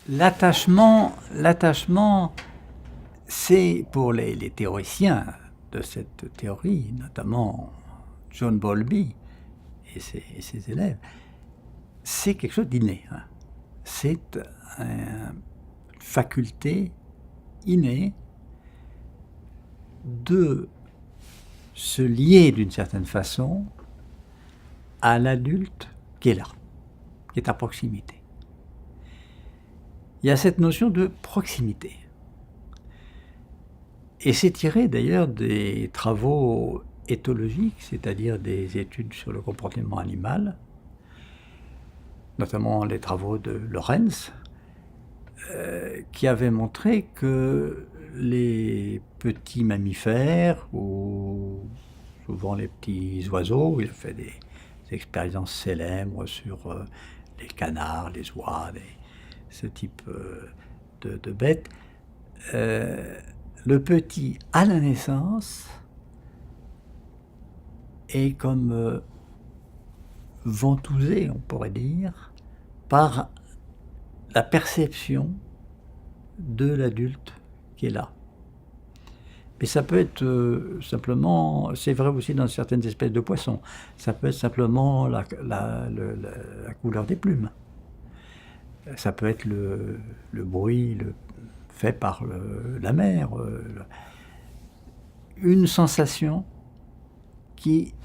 L'attachement, c'est pour les théoriciens de cette théorie, notamment John Bowlby et ses élèves, c'est quelque chose d'inné. Hein. C'est une faculté innée de se lier d'une certaine façon à l'adulte qui est là, qui est à proximité. Il y a cette notion de proximité. Et c'est tiré d'ailleurs des travaux éthologiques, c'est-à-dire des études sur le comportement animal, notamment les travaux de Lorenz, qui avaient montré que les petits mammifères, ou souvent les petits oiseaux, il a fait des expériences célèbres sur les canards, les oies, ce type de bêtes, le petit, à la naissance, est comme ventousé, on pourrait dire, par la perception de l'adulte qui est là. Mais ça peut être simplement, c'est vrai aussi dans certaines espèces de poissons, ça peut être simplement la couleur des plumes. Ça peut être le bruit fait par la mer. Une sensation qui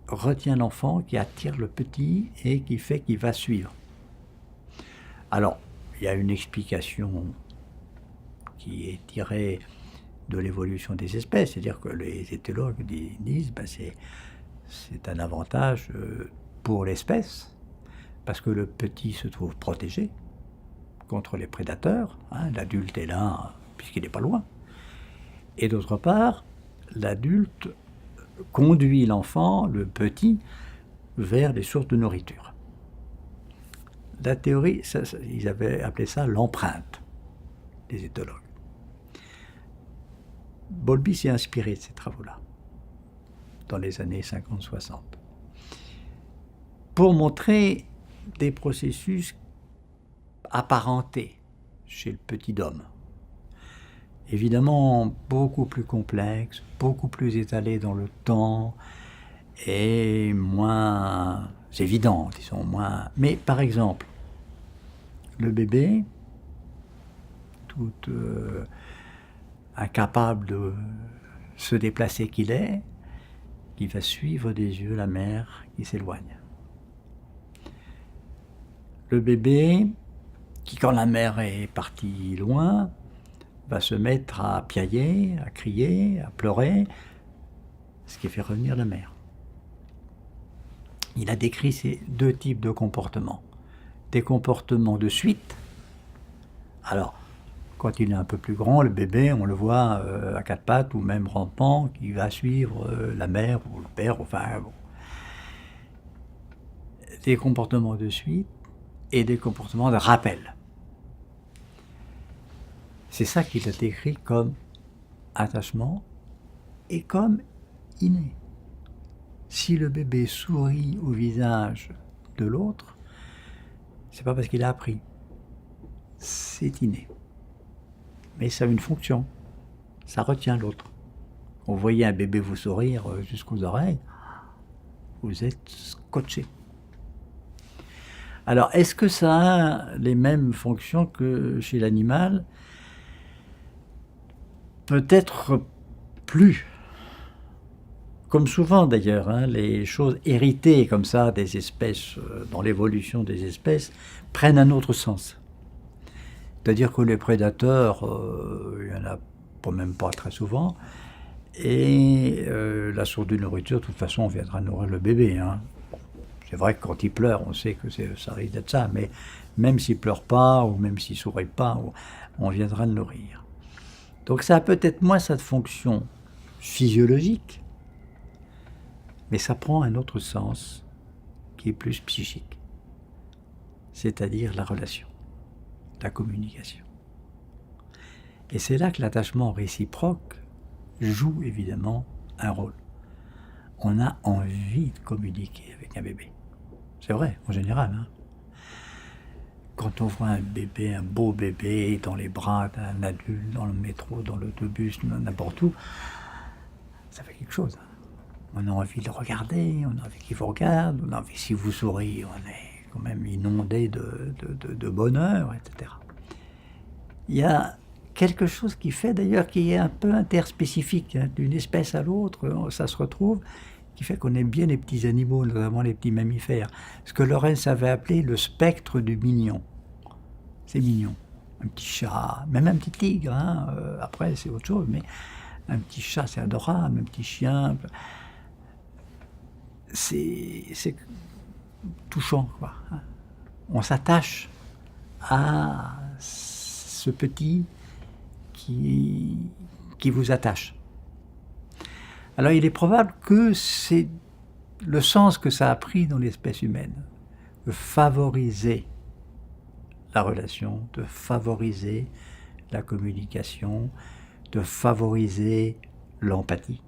retient l'enfant, qui attire le petit et qui fait qu'il va suivre. Alors, il y a une explication qui est tirée de l'évolution des espèces, c'est-à-dire que les éthologues disent que c'est un avantage pour l'espèce, parce que le petit se trouve protégé contre les prédateurs, hein, l'adulte est là puisqu'il n'est pas loin. Et d'autre part, l'adulte conduit l'enfant, le petit, vers des sources de nourriture. La théorie, ils avaient appelé ça l'empreinte, les éthologues. Bowlby s'est inspiré de ces travaux-là, dans les années 50-60, pour montrer des processus apparentés chez le petit homme. Évidemment, beaucoup plus complexes, beaucoup plus étalés dans le temps et moins évidents, disons, moins... Mais par exemple, le bébé, tout incapable de se déplacer qu'il est, qui va suivre des yeux la mère qui s'éloigne. Le bébé, qui quand la mère est partie loin, va se mettre à piailler, à crier, à pleurer, ce qui fait revenir la mère. Il a décrit ces deux types de comportements. Des comportements de suite. Alors, quand il est un peu plus grand, le bébé, on le voit à quatre pattes ou même rampant, qui va suivre la mère ou le père, enfin bon. Des comportements de suite et des comportements de rappel. C'est ça qu'il a décrit comme attachement et comme inné. Si le bébé sourit au visage de l'autre, c'est pas parce qu'il a appris. C'est inné. Mais ça a une fonction. Ça retient l'autre. Vous voyez un bébé vous sourire jusqu'aux oreilles, vous êtes scotché. Alors, est-ce que ça a les mêmes fonctions que chez l'animal ? Peut-être plus. Comme souvent d'ailleurs, hein, les choses héritées comme ça des espèces, dans l'évolution des espèces, prennent un autre sens. C'est-à-dire que les prédateurs, il n'y en a même pas très souvent, et la source de nourriture, de toute façon, on viendra nourrir le bébé. Hein. C'est vrai que quand il pleure, on sait que ça risque d'être ça, mais même s'il ne pleure pas, ou même s'il ne sourit pas, on viendra le nourrir. Donc ça a peut-être moins cette fonction physiologique, mais ça prend un autre sens qui est plus psychique, c'est-à-dire la relation, la communication. Et c'est là que l'attachement réciproque joue évidemment un rôle. On a envie de communiquer avec un bébé. C'est vrai, en général. Hein. Quand on voit un bébé, un beau bébé dans les bras d'un adulte, dans le métro, dans l'autobus, n'importe où, ça fait quelque chose. On a envie de le regarder, on a envie qu'il vous regarde, on a envie, si vous souriez, on est quand même inondé de bonheur, etc. Il y a quelque chose qui fait d'ailleurs, qui est un peu interspécifique, hein, d'une espèce à l'autre, ça se retrouve, qui fait qu'on aime bien les petits animaux, notamment les petits mammifères. Ce que Lorenz avait appelé le spectre du mignon. C'est mignon. Un petit chat, même un petit tigre, hein, après c'est autre chose, mais un petit chat c'est adorable, un petit chien, c'est touchant, quoi, hein. On s'attache à ce petit qui vous attache. Alors il est probable que c'est le sens que ça a pris dans l'espèce humaine, de favoriser la relation, de favoriser la communication, de favoriser l'empathie.